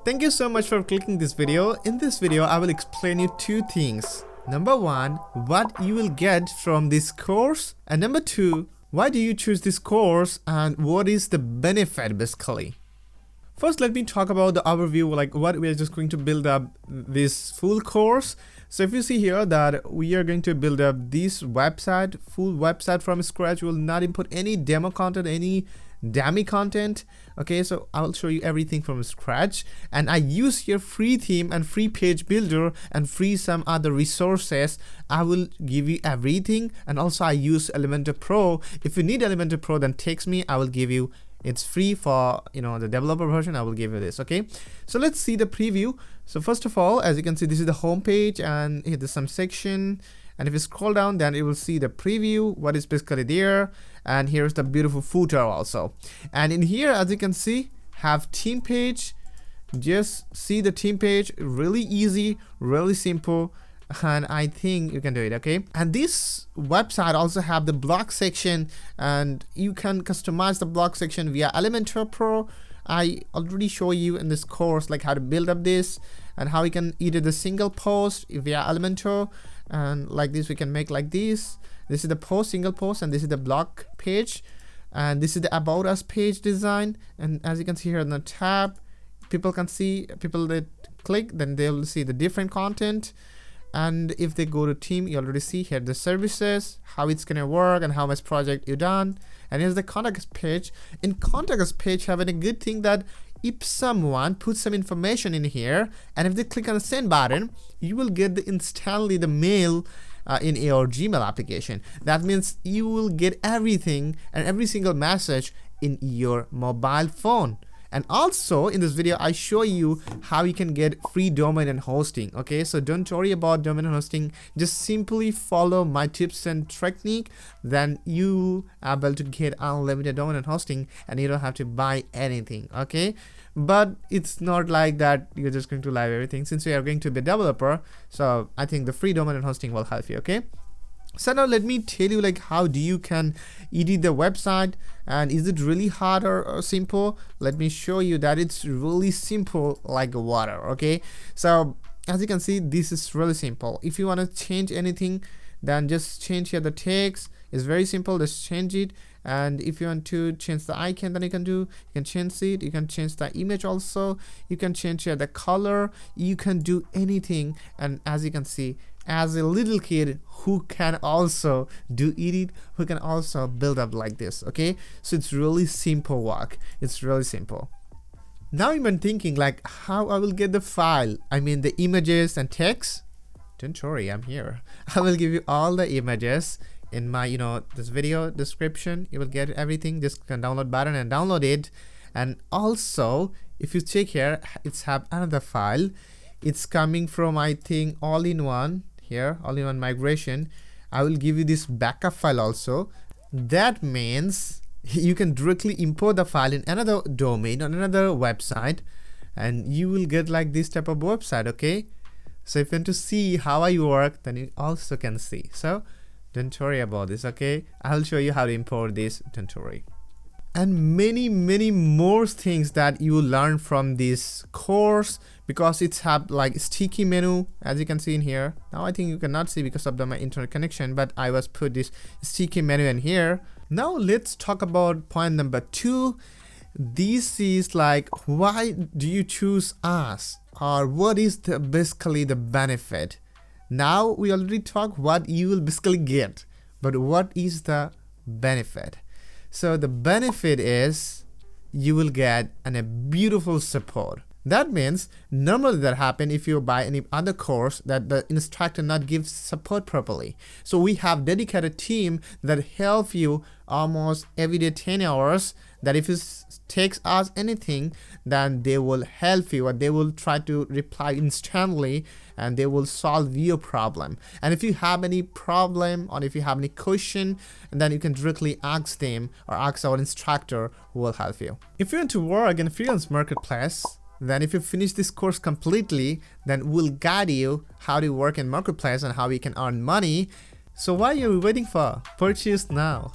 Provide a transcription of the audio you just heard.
Thank you so much for clicking this video. In this video, I will explain you two things. Number one, what you will get from this course, and number two, why do you choose this course and what is the benefit basically. First, let me talk about the overview, like what we are just going to build up this full course. So if you see here that we are going to build up this website, full website from scratch, we will not input any demo content, any dummy content. Okay, so I will show you everything from scratch, and I use here free theme and free page builder and free some other resources. I will give you everything, and also I use Elementor Pro. If you need Elementor Pro, then text me, I will give you. It's free for the developer version. I will give you this. Okay, so let's see the preview. So first of all, as you can see, this is the home page, and here there's some section, and if you scroll down, then you will see the preview, what is basically there, and here's the beautiful footer also. And in here, as you can see, have theme page. Just see the theme page, really easy, really simple, and I think you can do it. Okay, and this website also have the blog section, and you can customize the blog section via Elementor Pro. I already show you in this course like how to build up this and how you can edit the single post via Elementor, and like this we can make like this. This is the post, single post, and this is the blog page, and this is the about us page design. And as you can see here in the tab, people can see, people that click, then they'll see the different content. And if they go to team, you already see here the services, how it's gonna work, and how much project you done. And here's the contact us page. In contact us page, having a good thing that if someone puts some information in here, and if they click on the send button, you will get instantly the mail in your Gmail application. That means you will get everything and every single message in your mobile phone. And also in this video, I show you how you can get free domain and hosting. Okay, so don't worry about domain and hosting. Just simply follow my tips and technique. Then you are able to get unlimited domain and hosting, and you don't have to buy anything. Okay, but it's not like that you're just going to live everything, since we are going to be a developer. So I think the free domain and hosting will help you. Okay. So now let me tell you like how do you can edit the website, and is it really hard or simple? Let me show you that it's really simple like water. Okay, so as you can see, this is really simple. If you want to change anything, then just change here the text. It's very simple, just change it. And if you want to change the icon, then you can change it. You can change the image also. You can change here the color. You can do anything. And as you can see, as a little kid who can also do edit, who can also build up like this. Okay, so it's really simple work. It's really simple. Now you've been thinking like how I will get the file, I mean the images and text. Don't worry, I'm here. I will give you all the images in my this video description. You will get everything. Just can download button and download it. And also if you check here, it's have another file. It's coming from, I think, all-in-one here, all-in-one migration. I will give you this backup file also. That means you can directly import the file in another domain on another website, and you will get like this type of website. Okay, so if you want to see how I work, then you also can see. So don't worry about this. Okay, I'll show you how to import this. Don't worry. And many more things that you will learn from this course, because it's have like sticky menu, as you can see in here. Now I think you cannot see because of my internet connection, but I was put this sticky menu in here. Now let's talk about point number 2. This is like, why do you choose us, or what is basically the benefit? Now we already talked what you will basically get, but what is the benefit? So the benefit is you will get a beautiful support. That means normally that happen if you buy any other course that the instructor not give support properly. So we have dedicated team that help you almost every day 10 hours, that if it takes us anything, then they will help you, or they will try to reply instantly, and they will solve your problem. And if you have any problem, or if you have any question, then you can directly ask them or ask our instructor who will help you. If you want to work in a freelance marketplace, then if you finish this course completely, then we'll guide you how to work in marketplace and how you can earn money. So what are you waiting for? Purchase now.